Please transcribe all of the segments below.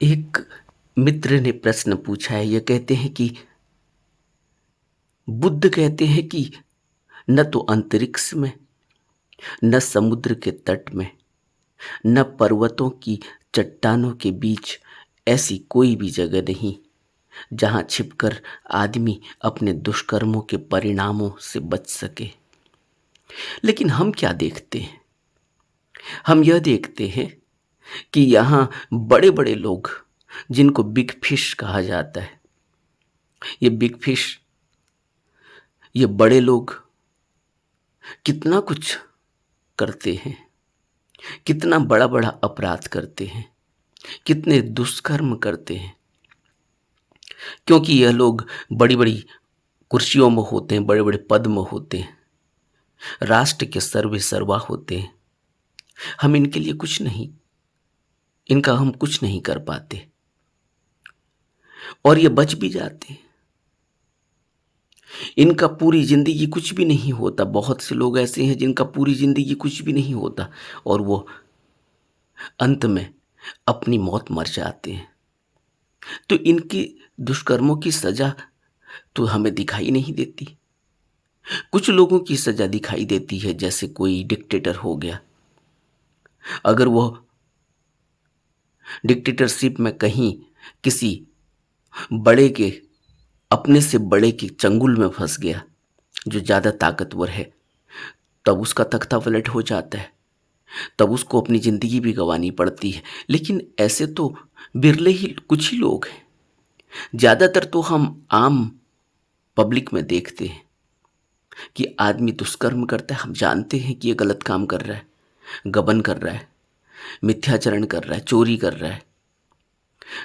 एक मित्र ने प्रश्न पूछा है। ये कहते हैं कि बुद्ध कहते हैं कि न तो अंतरिक्ष में, न समुद्र के तट में, न पर्वतों की चट्टानों के बीच ऐसी कोई भी जगह नहीं जहां छिपकर आदमी अपने दुष्कर्मों के परिणामों से बच सके। लेकिन हम क्या देखते हैं? हम यह देखते हैं कि यहाँ बड़े बड़े लोग, जिनको बिग फिश कहा जाता है, ये बिग फिश, ये बड़े लोग कितना कुछ करते हैं, कितना बड़ा बड़ा अपराध करते हैं, कितने दुष्कर्म करते हैं। क्योंकि यह लोग बड़ी बड़ी कुर्सियों में होते हैं, बड़े बड़े पद में होते हैं, राष्ट्र के सर्वे सर्वा होते हैं। हम इनके लिए कुछ नहीं, इनका हम कुछ नहीं कर पाते और ये बच भी जाते हैं। इनका पूरी जिंदगी कुछ भी नहीं होता। बहुत से लोग ऐसे हैं जिनका पूरी जिंदगी कुछ भी नहीं होता और वो अंत में अपनी मौत मर जाते हैं। तो इनकी दुष्कर्मों की सजा तो हमें दिखाई नहीं देती। कुछ लोगों की सजा दिखाई देती है, जैसे कोई डिक्टेटर हो गया। अगर वो डिक्टेटरशिप में कहीं किसी बड़े के, अपने से बड़े के चंगुल में फंस गया, जो ज़्यादा ताकतवर है, तब उसका तख्ता पलट हो जाता है, तब उसको अपनी ज़िंदगी भी गंवानी पड़ती है। लेकिन ऐसे तो बिरले ही कुछ ही लोग हैं। ज़्यादातर तो हम आम पब्लिक में देखते हैं कि आदमी दुष्कर्म करता है, हम जानते हैं कि ये गलत काम कर रहा है, गबन कर रहा है, मिथ्याचरण कर रहा है, चोरी कर रहा है,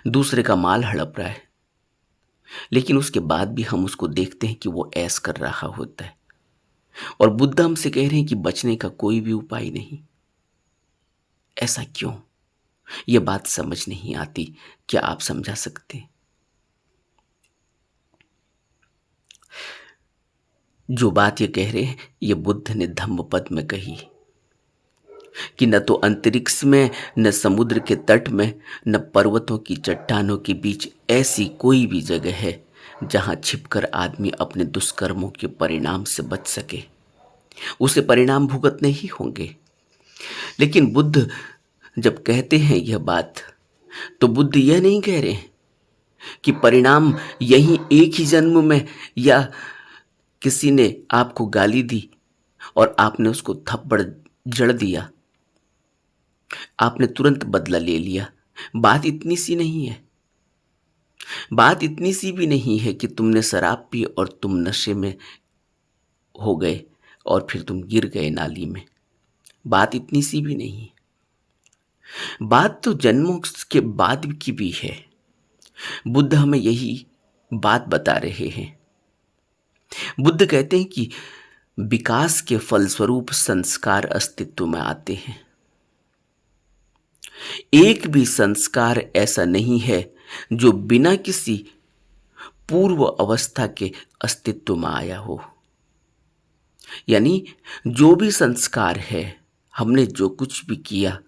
दूसरे का माल हड़प रहा है, लेकिन उसके बाद भी हम उसको देखते हैं कि वो ऐश कर रहा होता है। और बुद्ध हमसे कह रहे हैं कि बचने का कोई भी उपाय नहीं। ऐसा क्यों? ये बात समझ नहीं आती। क्या आप समझा सकते हैं? जो बात ये कह रहे हैं, ये बुद्ध ने धम्मपद में कही कि न तो अंतरिक्ष में, न समुद्र के तट में, न पर्वतों की चट्टानों के बीच ऐसी कोई भी जगह है जहां छिपकर आदमी अपने दुष्कर्मों के परिणाम से बच सके। उसे परिणाम भुगतने ही होंगे। लेकिन बुद्ध जब कहते हैं यह बात, तो बुद्ध यह नहीं कह रहे हैं कि परिणाम यही एक ही जन्म में, या किसी ने आपको गाली दी और आपने उसको थप्पड़ जड़ दिया, आपने तुरंत बदला ले लिया। बात इतनी सी नहीं है। बात इतनी सी भी नहीं है कि तुमने शराब पी और तुम नशे में हो गए और फिर तुम गिर गए नाली में। बात इतनी सी भी नहीं है। बात तो जन्मों के बाद की भी है। बुद्ध हमें यही बात बता रहे हैं। बुद्ध कहते हैं कि विकास के फलस्वरूप संस्कार अस्तित्व में आते हैं। एक भी संस्कार ऐसा नहीं है जो बिना किसी पूर्व अवस्था के अस्तित्व में आया हो। यानी जो भी संस्कार है, हमने जो कुछ भी किया,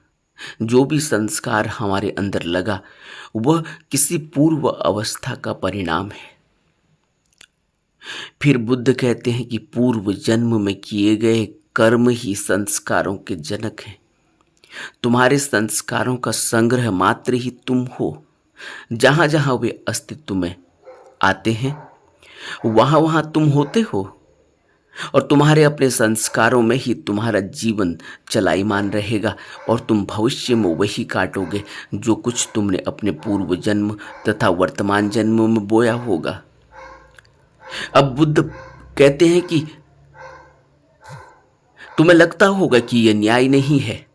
जो भी संस्कार हमारे अंदर लगा, वह किसी पूर्व अवस्था का परिणाम है। फिर बुद्ध कहते हैं कि पूर्व जन्म में किए गए कर्म ही संस्कारों के जनक हैं। तुम्हारे संस्कारों का संग्रह मात्र ही तुम हो। जहां जहां वे अस्तित्व में आते हैं, वहां वहां तुम होते हो और तुम्हारे अपने संस्कारों में ही तुम्हारा जीवन चलायमान रहेगा और तुम भविष्य में वही काटोगे जो कुछ तुमने अपने पूर्व जन्म तथा वर्तमान जन्म में बोया होगा। अब बुद्ध कहते हैं कि तुम्हें लगता होगा कि यह न्याय नहीं है,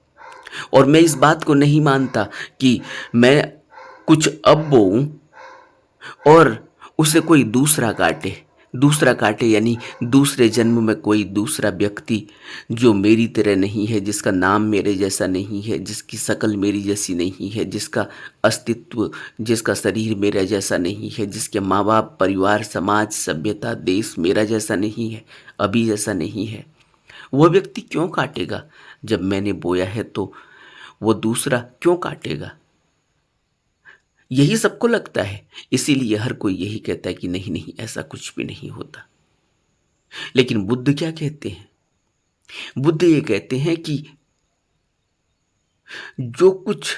और मैं इस बात को नहीं मानता कि मैं कुछ अब बोऊं और उसे कोई दूसरा काटे, यानी दूसरे जन्म में कोई दूसरा व्यक्ति जो मेरी तरह नहीं है, जिसका नाम मेरे जैसा नहीं है, जिसकी शक्ल मेरी जैसी नहीं है, जिसका अस्तित्व, जिसका शरीर मेरा जैसा नहीं है, जिसके माँ बाप, परिवार, समाज, सभ्यता, देश मेरा जैसा नहीं है, अभी जैसा नहीं है, वह व्यक्ति क्यों काटेगा? जब मैंने बोया है तो वो दूसरा क्यों काटेगा? यही सबको लगता है, इसीलिए हर कोई यही कहता है कि नहीं नहीं, ऐसा कुछ भी नहीं होता। लेकिन बुद्ध क्या कहते हैं? बुद्ध ये कहते हैं कि जो कुछ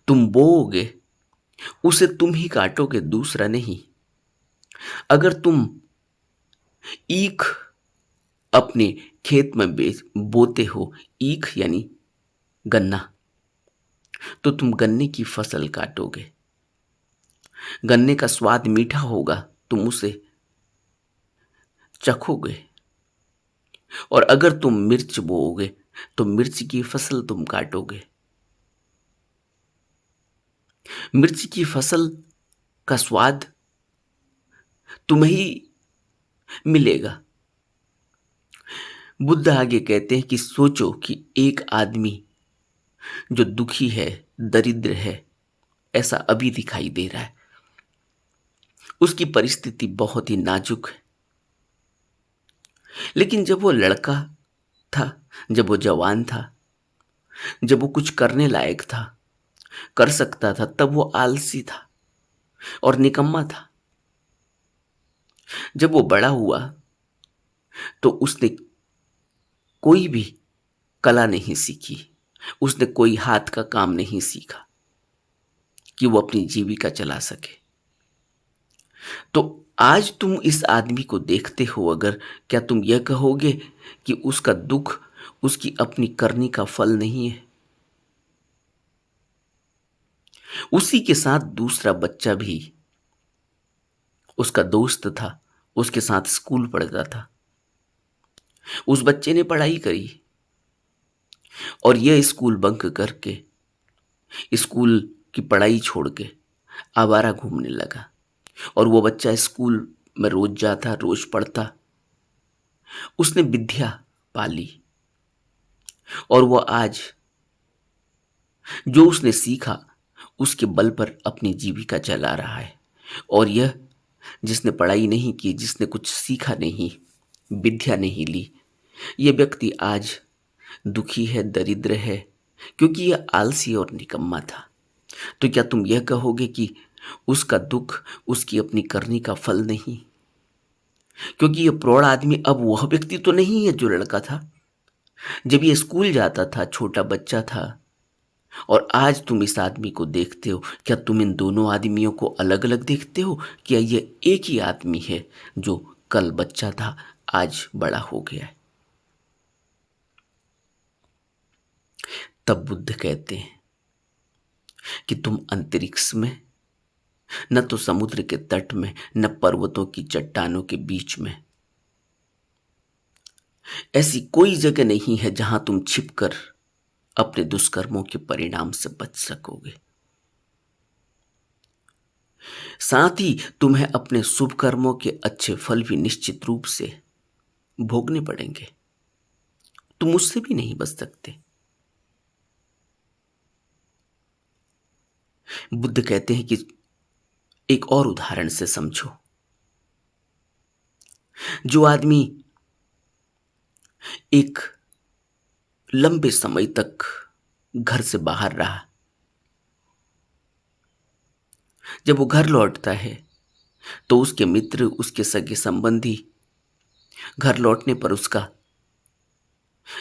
तुम बोओगे उसे तुम ही काटोगे, दूसरा नहीं। अगर तुम ईख अपने खेत में बोते हो, ईख यानी गन्ना, तो तुम गन्ने की फसल काटोगे। गन्ने का स्वाद मीठा होगा, तुम उसे चखोगे। और अगर तुम मिर्च बोओगे तो मिर्च की फसल तुम काटोगे। मिर्च की फसल का स्वाद तुम्हें ही मिलेगा। बुद्ध आगे कहते हैं कि सोचो कि एक आदमी जो दुखी है, दरिद्र है, ऐसा अभी दिखाई दे रहा है, उसकी परिस्थिति बहुत ही नाजुक है। लेकिन जब वो लड़का था, जब वो जवान था, जब वो कुछ करने लायक था, कर सकता था, तब वो आलसी था और निकम्मा था। जब वो बड़ा हुआ तो उसने कोई भी कला नहीं सीखी, उसने कोई हाथ का काम नहीं सीखा कि वो अपनी जीविका चला सके। तो आज तुम इस आदमी को देखते हो, अगर क्या तुम यह कहोगे कि उसका दुख उसकी अपनी करनी का फल नहीं है? उसी के साथ दूसरा बच्चा भी उसका दोस्त था, उसके साथ स्कूल पढ़ता था। उस बच्चे ने पढ़ाई करी और यह स्कूल बंक करके, स्कूल की पढ़ाई छोड़ के आवारा घूमने लगा। और वो बच्चा स्कूल में रोज जाता, रोज पढ़ता, उसने विद्या पाली और वो आज जो उसने सीखा उसके बल पर अपनी जीविका चला रहा है। और यह जिसने पढ़ाई नहीं की, जिसने कुछ सीखा नहीं, विद्या नहीं ली, यह व्यक्ति आज दुखी है, दरिद्र है, क्योंकि यह आलसी और निकम्मा था। तो क्या तुम यह कहोगे कि उसका दुख उसकी अपनी करनी का फल नहीं? क्योंकि यह प्रौढ़ आदमी अब वह व्यक्ति तो नहीं है जो लड़का था जब ये स्कूल जाता था, छोटा बच्चा था। और आज तुम इस आदमी को देखते हो, क्या तुम इन दोनों आदमियों को अलग अलग देखते हो? क्या ये एक ही आदमी है जो कल बच्चा था, आज बड़ा हो गया है? तब बुद्ध कहते हैं कि तुम अंतरिक्ष में, न तो समुद्र के तट में, न पर्वतों की चट्टानों के बीच में, ऐसी कोई जगह नहीं है जहां तुम छिपकर अपने दुष्कर्मों के परिणाम से बच सकोगे। साथ ही तुम्हें अपने शुभ कर्मों के अच्छे फल भी निश्चित रूप से भोगने पड़ेंगे। तुम उससे भी नहीं बच सकते। बुद्ध कहते हैं कि एक और उदाहरण से समझो। जो आदमी एक लंबे समय तक घर से बाहर रहा, जब वो घर लौटता है तो उसके मित्र, उसके सगे संबंधी घर लौटने पर उसका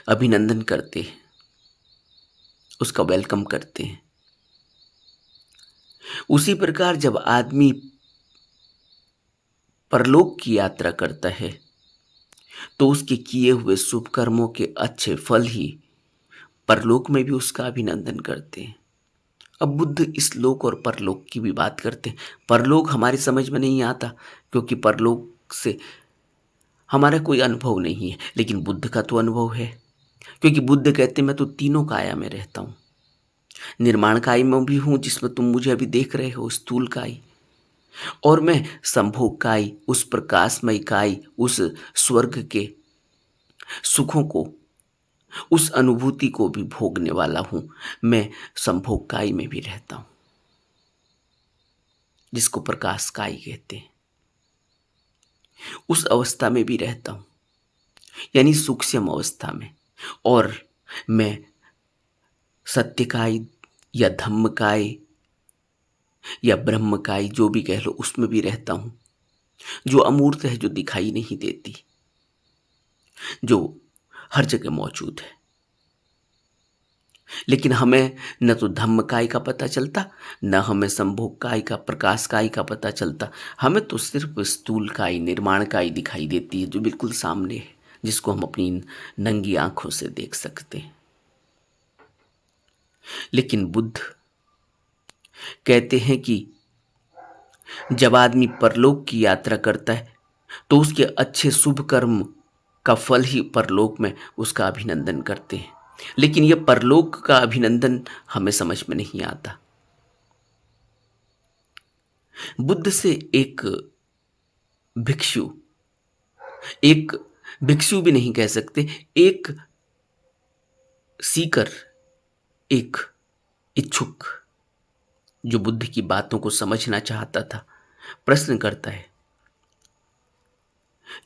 अभिनंदन करते हैं, उसका वेलकम करते हैं। उसी प्रकार जब आदमी परलोक की यात्रा करता है तो उसके किए हुए शुभ कर्मों के अच्छे फल ही परलोक में भी उसका अभिनंदन करते हैं। अब बुद्ध इस लोक और परलोक की भी बात करते हैं। परलोक हमारी समझ में नहीं आता क्योंकि परलोक से हमारा कोई अनुभव नहीं है, लेकिन बुद्ध का तो अनुभव है। क्योंकि बुद्ध कहते हैं मैं तो तीनों काया में रहता हूँ। निर्माण काया में भी हूँ जिसमें तुम मुझे अभी देख रहे हो, स्थूल काई, और मैं संभोग काई, उस प्रकाशमय काई, उस स्वर्ग के सुखों को, उस अनुभूति को भी भोगने वाला हूं। मैं संभोग काई में भी रहता हूं, जिसको प्रकाश काई कहते हैं, उस अवस्था में भी रहता हूं, यानी सूक्ष्म अवस्था में। और मैं सत्यकाय या धम्मकाय या ब्रह्मकाय जो भी कह लो, उसमें भी रहता हूं, जो अमूर्त है, जो दिखाई नहीं देती, जो हर जगह मौजूद है। लेकिन हमें न तो धम्मकाय का पता चलता, न हमें संभोगकाय का, प्रकाशकाय का पता चलता। हमें तो सिर्फ स्थूलकाय, निर्माणकाय दिखाई देती है, जो बिल्कुल सामने है, जिसको हम अपनी नंगी आंखों से देख सकते हैं। लेकिन बुद्ध कहते हैं कि जब आदमी परलोक की यात्रा करता है तो उसके अच्छे शुभ कर्म का फल ही परलोक में उसका अभिनंदन करते हैं। लेकिन यह परलोक का अभिनंदन हमें समझ में नहीं आता। बुद्ध से भिक्षु एक भिक्षु भी नहीं कह सकते, एक सीकर, एक इच्छुक जो बुद्ध की बातों को समझना चाहता था, प्रश्न करता है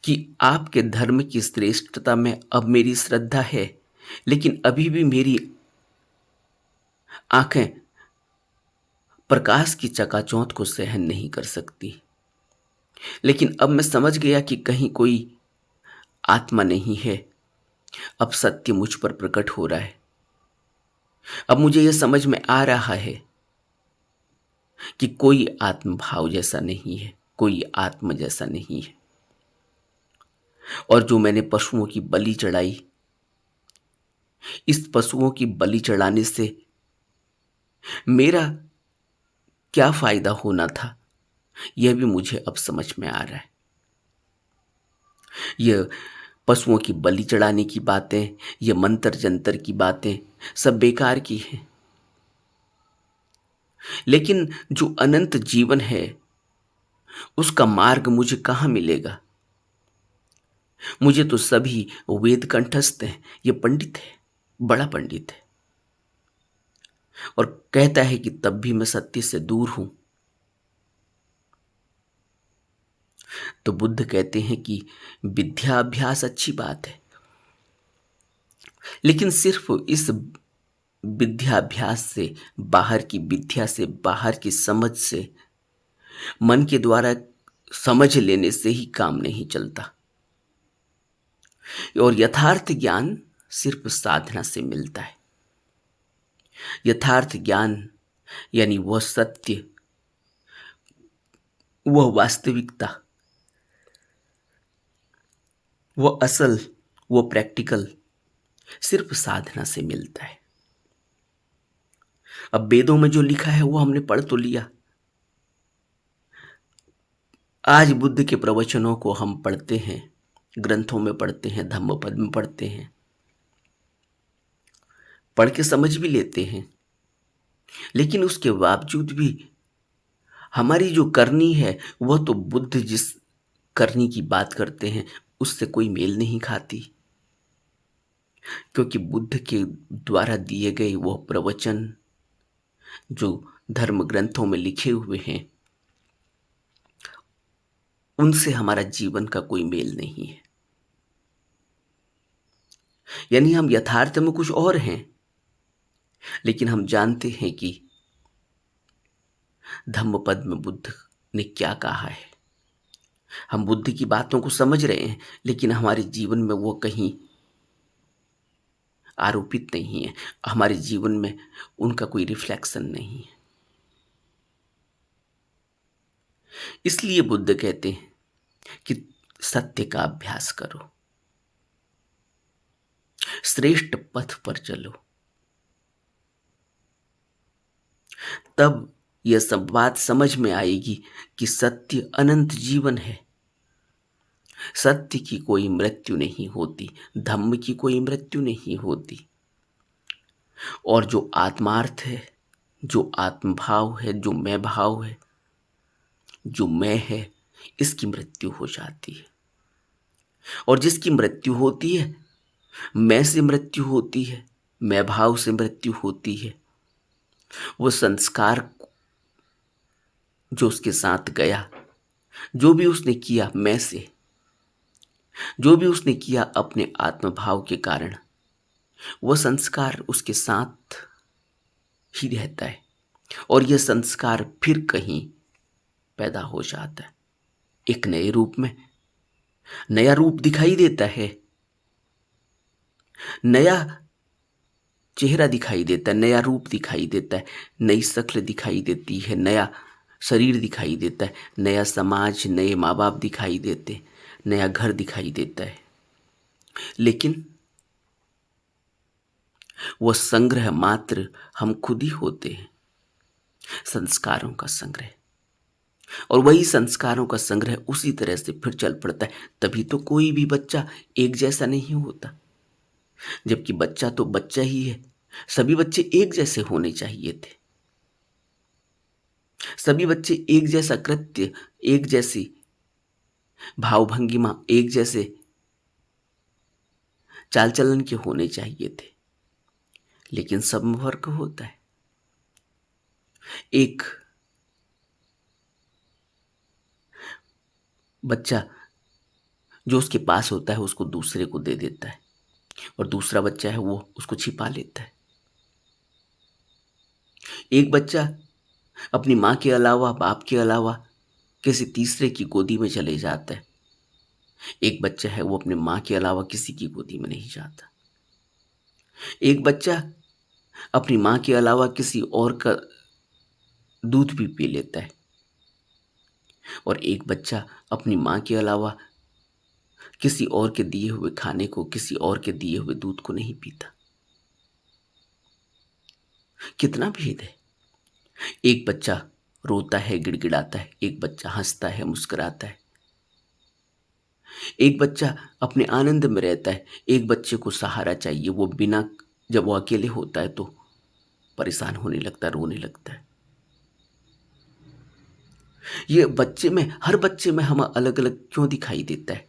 कि आपके धर्म की श्रेष्ठता में अब मेरी श्रद्धा है, लेकिन अभी भी मेरी आंखें प्रकाश की चकाचौंध को सहन नहीं कर सकती। लेकिन अब मैं समझ गया कि कहीं कोई आत्मा नहीं है। अब सत्य मुझ पर प्रकट हो रहा है। अब मुझे यह समझ में आ रहा है कि कोई आत्म भाव जैसा नहीं है, कोई आत्मा जैसा नहीं है। और जो मैंने पशुओं की बलि चढ़ाई, इस पशुओं की बलि चढ़ाने से मेरा क्या फायदा होना था, यह भी मुझे अब समझ में आ रहा है। यह पशुओं की बलि चढ़ाने की बातें, यह मंत्र जंतर की बातें सब बेकार की हैं। लेकिन जो अनंत जीवन है, उसका मार्ग मुझे कहाँ मिलेगा? मुझे तो सभी वेद कंठस्थ हैं। यह पंडित है, बड़ा पंडित है, और कहता है कि तब भी मैं सत्य से दूर हूं। तो बुद्ध कहते हैं कि विद्याभ्यास अच्छी बात है, लेकिन सिर्फ इस विद्याभ्यास से, बाहर की विद्या से, बाहर की समझ से, मन के द्वारा समझ लेने से ही काम नहीं चलता। और यथार्थ ज्ञान सिर्फ साधना से मिलता है। यथार्थ ज्ञान यानी वह सत्य, वह वास्तविकता, वह असल, वह प्रैक्टिकल सिर्फ साधना से मिलता है। अब वेदों में जो लिखा है वो हमने पढ़ तो लिया। आज बुद्ध के प्रवचनों को हम पढ़ते हैं, ग्रंथों में पढ़ते हैं, धम्मपद में पढ़ते हैं, पढ़ के समझ भी लेते हैं। लेकिन उसके बावजूद भी हमारी जो करनी है, वह तो बुद्ध जिस करनी की बात करते हैं उससे कोई मेल नहीं खाती। क्योंकि बुद्ध के द्वारा दिए गए वह प्रवचन जो धर्म ग्रंथों में लिखे हुए हैं, उनसे हमारा जीवन का कोई मेल नहीं है। यानी हम यथार्थ में कुछ और हैं, लेकिन हम जानते हैं कि धम्मपद में बुद्ध ने क्या कहा है। हम बुद्ध की बातों को समझ रहे हैं, लेकिन हमारे जीवन में वो कहीं आरोपित नहीं है, हमारे जीवन में उनका कोई रिफ्लेक्शन नहीं है। इसलिए बुद्ध कहते हैं कि सत्य का अभ्यास करो, श्रेष्ठ पथ पर चलो, तब यह सब बात समझ में आएगी कि सत्य अनंत जीवन है। सत्य की कोई मृत्यु नहीं होती, धम्म की कोई मृत्यु नहीं होती। और जो आत्मार्थ है, जो आत्मभाव है, जो मैं भाव है, जो मैं है, इसकी मृत्यु हो जाती है। और जिसकी मृत्यु होती है, मैं से मृत्यु होती है, मैं भाव से मृत्यु होती है, वो संस्कार जो उसके साथ गया, जो भी उसने किया मैं से, जो भी उसने किया अपने आत्मभाव के कारण, वह संस्कार उसके साथ ही रहता है। और यह संस्कार फिर कहीं पैदा हो जाता है, एक नए रूप में। नया रूप दिखाई देता है, नया चेहरा दिखाई देता है, नया रूप दिखाई देता है, नई शक्ल दिखाई देती है, नया शरीर दिखाई देता है, नया समाज, नए माँ बाप दिखाई देते हैं, नया घर दिखाई देता है। लेकिन वह संग्रह मात्र हम खुद ही होते हैं, संस्कारों का संग्रह। और वही संस्कारों का संग्रह उसी तरह से फिर चल पड़ता है। तभी तो कोई भी बच्चा एक जैसा नहीं होता, जबकि बच्चा तो बच्चा ही है। सभी बच्चे एक जैसे होने चाहिए थे, सभी बच्चे एक जैसा कृत्य, एक जैसी भावभंगिमा, एक जैसे चाल चलन के होने चाहिए थे। लेकिन सब में फर्क होता है। एक बच्चा जो उसके पास होता है उसको दूसरे को दे देता है, और दूसरा बच्चा है वो उसको छिपा लेता है। एक बच्चा अपनी माँ के अलावा, बाप के अलावा किसी तीसरे की गोदी में चले जाता है। एक बच्चा है वो अपने माँ के अलावा किसी की गोदी में नहीं जाता। एक बच्चा अपनी माँ के अलावा किसी और का दूध भी पी लेता है, और एक बच्चा अपनी माँ के अलावा किसी और के दिए हुए खाने को, किसी और के दिए हुए दूध को नहीं पीता। कितना भेद है। एक बच्चा रोता है, गिड़गिड़ाता है, एक बच्चा हंसता है, मुस्कुराता है। एक बच्चा अपने आनंद में रहता है, एक बच्चे को सहारा चाहिए। वो बिना, जब वो अकेले होता है तो परेशान होने लगता है, रोने लगता है। ये बच्चे में, हर बच्चे में हम अलग अलग क्यों दिखाई देता है?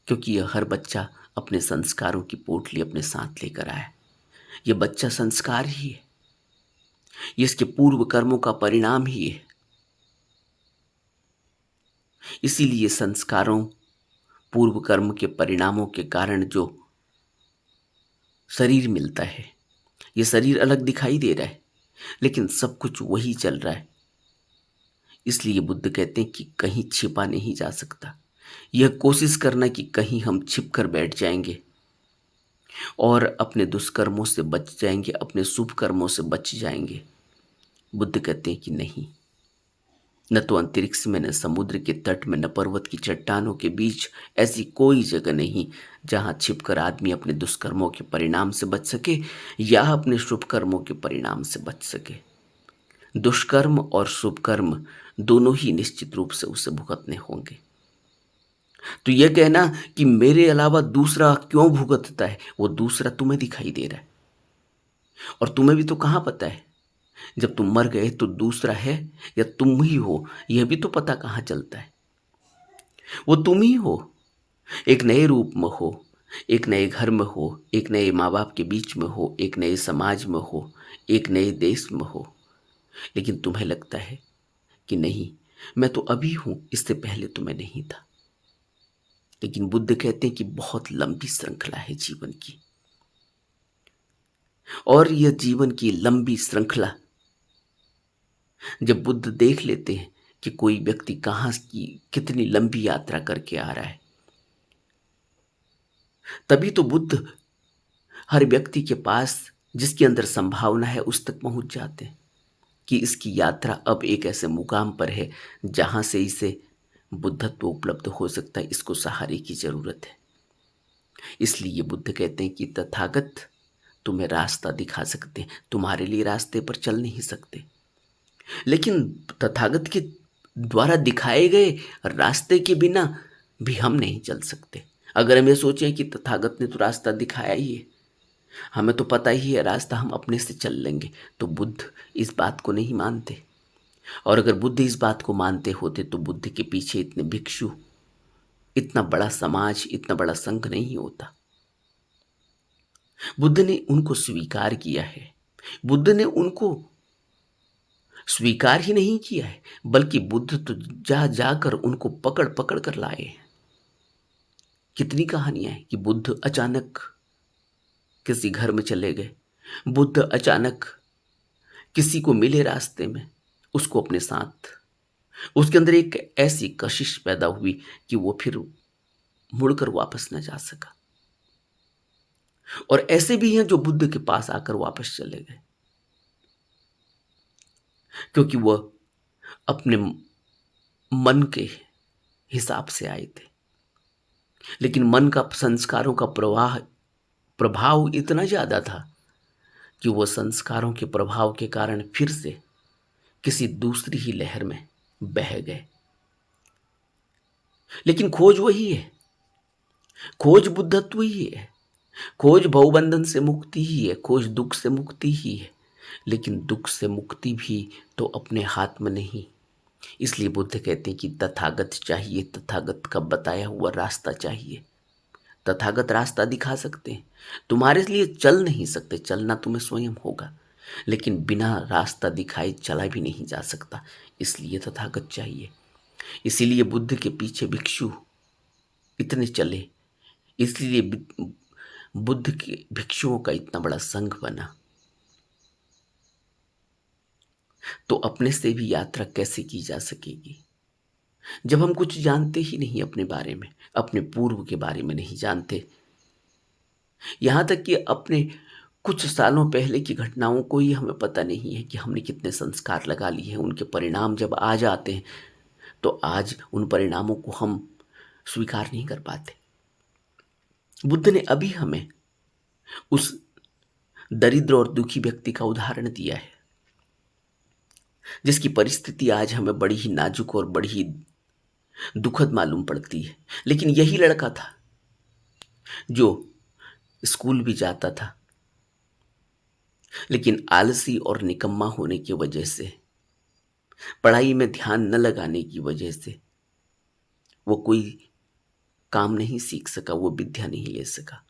क्योंकि यह हर बच्चा अपने संस्कारों की पोटली अपने साथ लेकर आया है। यह बच्चा संस्कार ही है, ये इसके पूर्व कर्मों का परिणाम ही है। इसीलिए संस्कारों, पूर्व कर्म के परिणामों के कारण जो शरीर मिलता है, ये शरीर अलग दिखाई दे रहा है, लेकिन सब कुछ वही चल रहा है। इसलिए बुद्ध कहते हैं कि कहीं छिपा नहीं जा सकता। यह कोशिश करना कि कहीं हम छिप कर बैठ जाएंगे और अपने दुष्कर्मों से बच जाएंगे, अपने शुभ कर्मों से बच जाएंगे। बुद्ध कहते हैं कि नहीं, न तो अंतरिक्ष में, न समुद्र के तट में, न पर्वत की चट्टानों के बीच ऐसी कोई जगह नहीं जहां छिपकर आदमी अपने दुष्कर्मों के परिणाम से बच सके या अपने शुभ कर्मों के परिणाम से बच सके। दुष्कर्म और शुभ कर्म दोनों ही निश्चित रूप से उसे भुगतने होंगे। तो यह कहना कि मेरे अलावा दूसरा क्यों भुगतता है, वो दूसरा तुम्हें दिखाई दे रहा है, और तुम्हें भी तो कहाँ पता है जब तुम मर गए तो दूसरा है या तुम ही हो, यह भी तो पता कहाँ चलता है। वो तुम ही हो, एक नए रूप में हो, एक नए घर में हो, एक नए माँ बाप के बीच में हो, एक नए समाज में हो, एक नए देश में हो। लेकिन तुम्हें लगता है कि नहीं, मैं तो अभी हूं, इससे पहले तो मैं नहीं था। लेकिन बुद्ध कहते हैं कि बहुत लंबी श्रृंखला है जीवन की, और यह जीवन की लंबी श्रृंखला जब बुद्ध देख लेते हैं कि कोई व्यक्ति कहाँ की कितनी लंबी यात्रा करके आ रहा है, तभी तो बुद्ध हर व्यक्ति के पास जिसके अंदर संभावना है उस तक पहुंच जाते हैं कि इसकी यात्रा अब एक ऐसे मुकाम पर है जहां से इसे बुद्धत्व उपलब्ध हो सकता है, इसको सहारे की जरूरत है। इसलिए बुद्ध कहते हैं कि तथागत तुम्हें रास्ता दिखा सकते हैं, तुम्हारे लिए रास्ते पर चल नहीं सकते, लेकिन तथागत के द्वारा दिखाए गए रास्ते के बिना भी हम नहीं चल सकते। अगर हम ये सोचें कि तथागत ने तो रास्ता दिखाया ही है, हमें तो पता ही है रास्ता, हम अपने से चल लेंगे, तो बुद्ध इस बात को नहीं मानते। और अगर बुद्ध इस बात को मानते होते तो बुद्ध के पीछे इतने भिक्षु, इतना बड़ा समाज, इतना बड़ा संघ नहीं होता। बुद्ध ने उनको स्वीकार किया है। बुद्ध ने उनको स्वीकार ही नहीं किया है, बल्कि बुद्ध तो जा जाकर उनको पकड़ पकड़ कर लाए हैं। कितनी कहानियां हैं कि बुद्ध अचानक किसी घर में चले गए, बुद्ध अचानक किसी को मिले रास्ते में, उसको अपने साथ। उसके अंदर एक ऐसी कशिश पैदा हुई कि वो फिर मुड़कर वापस न जा सका। और ऐसे भी हैं जो बुद्ध के पास आकर वापस चले गए, क्योंकि वह अपने मन के हिसाब से आए थे। लेकिन मन का, संस्कारों का प्रभाव इतना ज्यादा था कि वो संस्कारों के प्रभाव के कारण फिर से किसी दूसरी ही लहर में बह गए। लेकिन खोज वही है, खोज बुद्धत्व ही है, खोज भवबंधन से मुक्ति ही है, खोज दुख से मुक्ति ही है। लेकिन दुख से मुक्ति भी तो अपने हाथ में नहीं। इसलिए बुद्ध कहते हैं कि तथागत चाहिए, तथागत का बताया हुआ रास्ता चाहिए। तथागत रास्ता दिखा सकते हैं, तुम्हारे लिए चल नहीं सकते, चलना तुम्हें स्वयं होगा, लेकिन बिना रास्ता दिखाए चला भी नहीं जा सकता। इसलिए तथागत चाहिए। इसीलिए बुद्ध के पीछे भिक्षु इतने चले, इसलिए बुद्ध के भिक्षुओं का इतना बड़ा संघ बना। तो अपने से भी यात्रा कैसे की जा सकेगी जब हम कुछ जानते ही नहीं अपने बारे में, अपने पूर्व के बारे में नहीं जानते। यहां तक कि अपने कुछ सालों पहले की घटनाओं को ही हमें पता नहीं है कि हमने कितने संस्कार लगा लिए हैं। उनके परिणाम जब आ जाते हैं तो आज उन परिणामों को हम स्वीकार नहीं कर पाते। बुद्ध ने अभी हमें उस दरिद्र और दुखी व्यक्ति का उदाहरण दिया है, जिसकी परिस्थिति आज हमें बड़ी ही नाजुक और बड़ी ही दुखद मालूम पड़ती है। लेकिन यही लड़का था जो स्कूल भी जाता था, लेकिन आलसी और निकम्मा होने की वजह से, पढ़ाई में ध्यान न लगाने की वजह से वो कोई काम नहीं सीख सका, वो विद्या नहीं ले सका।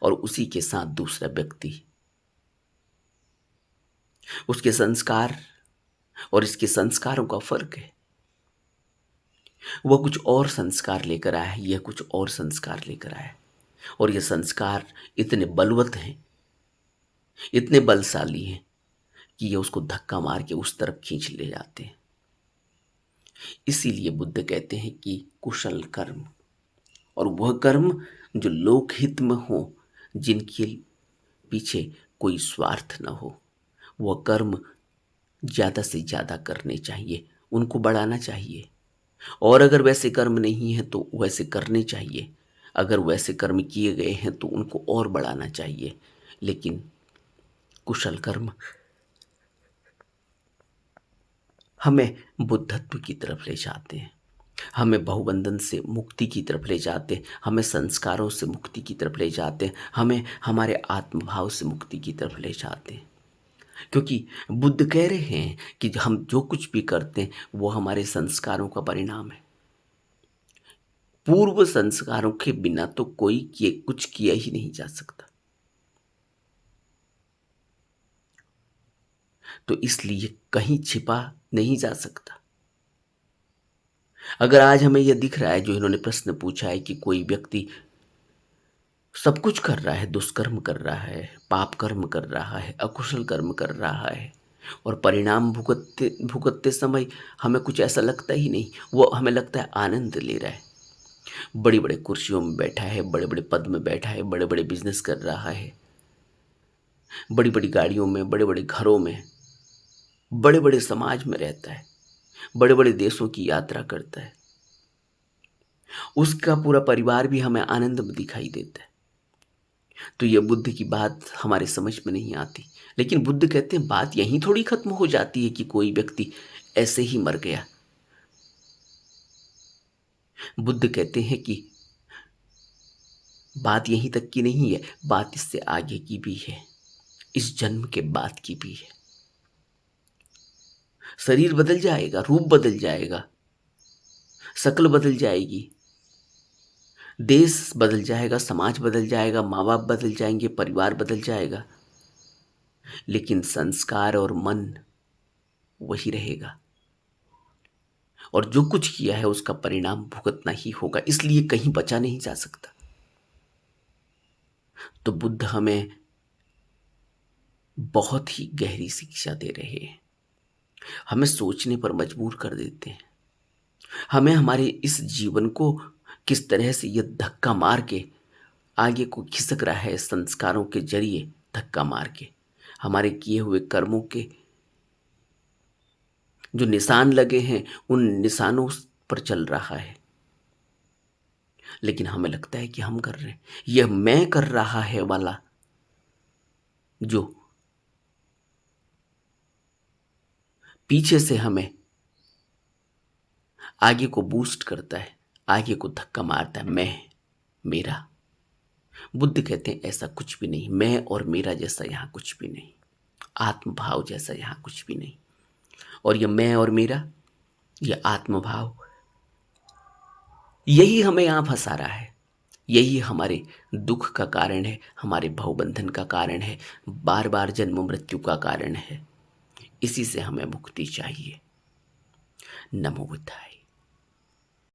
और उसी के साथ दूसरा व्यक्ति, उसके संस्कार और इसके संस्कारों का फर्क है। वह कुछ और संस्कार लेकर आया है, यह कुछ और संस्कार लेकर आया है। और ये संस्कार इतने बलवत हैं, इतने बलशाली हैं कि ये उसको धक्का मार के उस तरफ खींच ले जाते हैं। इसीलिए बुद्ध कहते हैं कि कुशल कर्म, और वह कर्म जो लोकहित में हो, जिनके पीछे कोई स्वार्थ न हो, वह कर्म ज़्यादा से ज़्यादा करने चाहिए, उनको बढ़ाना चाहिए। और अगर वैसे कर्म नहीं है तो वैसे करने चाहिए, अगर वैसे कर्म किए गए हैं तो उनको और बढ़ाना चाहिए। लेकिन कुशल कर्म हमें बुद्धत्व की तरफ ले जाते हैं, हमें बहुबंधन से मुक्ति की तरफ ले जाते हैं, हमें संस्कारों से मुक्ति की तरफ ले जाते हैं, हमें हमारे आत्मभाव से मुक्ति की तरफ ले जाते हैं। क्योंकि बुद्ध कह रहे हैं कि हम जो कुछ भी करते हैं वो हमारे संस्कारों का परिणाम है। पूर्व संस्कारों के बिना तो कोई कुछ किया ही नहीं जा सकता। तो इसलिए कहीं छिपा नहीं जा सकता। अगर आज हमें यह दिख रहा है, जो इन्होंने प्रश्न पूछा है, कि कोई व्यक्ति सब कुछ कर रहा है, दुष्कर्म कर रहा है, पाप कर्म कर रहा है, अकुशल कर्म कर रहा है, और परिणाम भुगतते भुगतते समय हमें कुछ ऐसा लगता ही नहीं, वो हमें लगता है आनंद ले रहा है, बड़ी बड़े कुर्सियों में बैठा है, बड़े बड़े पद में बैठा है, बड़े बड़े बिजनेस कर रहा है, बड़ी बड़ी गाड़ियों में, बड़े बड़े घरों में, बड़े बड़े समाज में रहता है, बड़े बड़े देशों की यात्रा करता है, उसका पूरा परिवार भी हमें आनंद में दिखाई देता है। तो यह बुद्ध की बात हमारे समझ में नहीं आती। लेकिन बुद्ध कहते हैं बात यहीं थोड़ी खत्म हो जाती है कि कोई व्यक्ति ऐसे ही मर गया। बुद्ध कहते हैं कि बात यहीं तक की नहीं है, बात इससे आगे की भी है, इस जन्म के बाद की भी है। शरीर बदल जाएगा, रूप बदल जाएगा, शक्ल बदल जाएगी, देश बदल जाएगा, समाज बदल जाएगा, माँ बाप बदल जाएंगे, परिवार बदल जाएगा, लेकिन संस्कार और मन वही रहेगा। और जो कुछ किया है उसका परिणाम भुगतना ही होगा, इसलिए कहीं बचा नहीं जा सकता। तो बुद्ध हमें बहुत ही गहरी शिक्षा दे रहे हैं, हमें सोचने पर मजबूर कर देते हैं। हमें हमारे इस जीवन को किस तरह से ये धक्का मार के आगे को खिसक रहा है, संस्कारों के जरिए धक्का मार के हमारे किए हुए कर्मों के जो निशान लगे हैं उन निशानों पर चल रहा है। लेकिन हमें लगता है कि हम कर रहे हैं, यह मैं कर रहा है वाला जो पीछे से हमें आगे को बूस्ट करता है, आगे को धक्का मारता है, मैं, मेरा। बुद्ध कहते हैं ऐसा कुछ भी नहीं, मैं और मेरा जैसा यहां कुछ भी नहीं, आत्मभाव जैसा यहां कुछ भी नहीं। और ये मैं और मेरा, ये आत्मभाव, यही हमें यहां फंसा रहा है, यही हमारे दुख का कारण है, हमारे भवबंधन का कारण है, बार बार जन्म मृत्यु का कारण है। इसी से हमें मुक्ति चाहिए। नमो बुद्धाय।